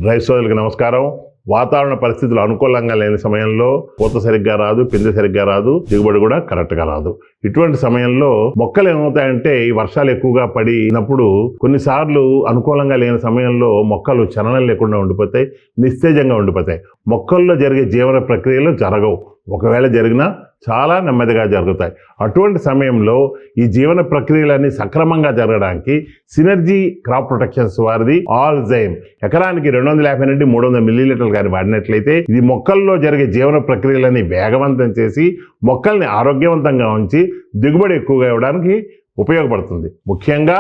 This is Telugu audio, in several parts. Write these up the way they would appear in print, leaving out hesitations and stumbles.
రైతు సోదరులకు నమస్కారం. వాతావరణ పరిస్థితులు అనుకూలంగా లేని సమయంలో పూత సరిగ్గా రాదు, పిందె సరిగ్గా రాదు, దిగుబడి కూడా కరెక్ట్గా రాదు. ఇటువంటి సమయంలో మొక్కలు ఏమవుతాయంటే ఈ వర్షాలు ఎక్కువగా పడినప్పుడు కొన్నిసార్లు అనుకూలంగా లేని సమయంలో మొక్కలు చలనం లేకుండా ఉండిపోతాయి, నిస్తేజంగా ఉండిపోతాయి. మొక్కల్లో జరిగే జీవన ప్రక్రియలు జరగవు, ఒకవేళ జరిగినా చాలా నెమ్మదిగా జరుగుతాయి. అటువంటి సమయంలో ఈ జీవన ప్రక్రియలన్నీ సక్రమంగా జరగడానికి సినర్జీ క్రాప్ ప్రొటెక్షన్స్ వారిది ఆల్జైమ్ ఎకరానికి 250 నుండి 300 మిల్లీలీటర్లు కానీ వాడినట్లయితే ఇది మొక్కల్లో జరిగే జీవన ప్రక్రియలని వేగవంతం చేసి మొక్కల్ని ఆరోగ్యవంతంగా ఉంచి దిగుబడి ఎక్కువగా ఇవ్వడానికి ఉపయోగపడుతుంది. ముఖ్యంగా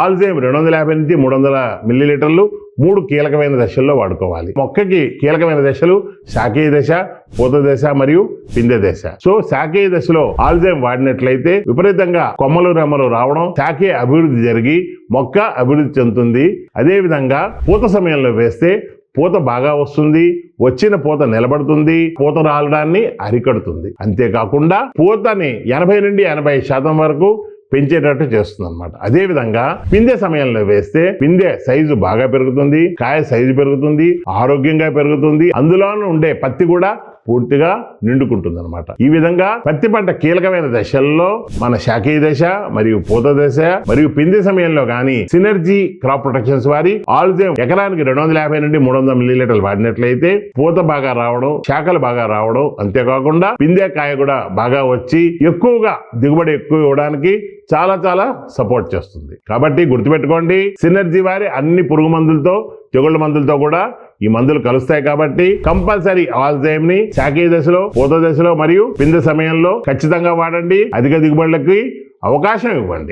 ఆల్జైమ్ 250 నుంచి 300 మిల్లీలీటర్లు 3 కీలకమైన దశల్లో వాడుకోవాలి. మొక్కకి కీలకమైన దశలు శాఖీయ దశ, పూత దశ మరియు పిందె దశ. సో శాఖీయ దశలో ఆల్జైమ్ వాడినట్లయితే విపరీతంగా కొమ్మలు రెమ్మలు రావడం, శాఖీయ అభివృద్ధి జరిగి మొక్క అభివృద్ధి చెందుతుంది. అదేవిధంగా పూత సమయంలో వేస్తే పూత బాగా వస్తుంది, వచ్చిన పూత నిలబడుతుంది, పూత రాలడాన్ని అరికడుతుంది. అంతేకాకుండా పూతని 80 నుండి 80% వరకు పెంచేటట్టు చేస్తుంది అనమాట. అదేవిధంగా పిందె సమయంలో వేస్తే పిందె సైజు బాగా పెరుగుతుంది, కాయ సైజు పెరుగుతుంది, ఆరోగ్యంగా పెరుగుతుంది, అందులోనూ ఉండే పత్తి కూడా పూర్తిగా నిండుకుంటుంది అనమాట. ఈ విధంగా పత్తి పంట కీలకమైన దశల్లో మన శాఖీయ దశ మరియు పూత దశ మరియు పిందె సమయంలో కానీ సినర్జీ క్రాప్ ప్రొటెక్షన్స్ వారి ఆల్జైమ్ ఎకరానికి 250 నుండి 300 మిల్లీలీటర్లు వాడినట్లయితే పూత బాగా రావడం, శాఖలు బాగా రావడం, అంతేకాకుండా పిందె కాయ కూడా బాగా వచ్చి ఎక్కువగా దిగుబడి ఎక్కువ ఇవ్వడానికి చాలా సపోర్ట్ చేస్తుంది. కాబట్టి గుర్తుపెట్టుకోండి, సినర్జీ వారి అన్ని పురుగు మందులతో, తెగుళ్ళ మందులతో కూడా ఈ మందులు కలుస్తాయి. కాబట్టి కంపల్సరీ ఆల్జైమ్ ని శాఖీయ దశలో, పూత దశలో మరియు పిందె సమయంలో ఖచ్చితంగా వాడండి. అధిక దిగుబడులకి అవకాశం ఇవ్వండి.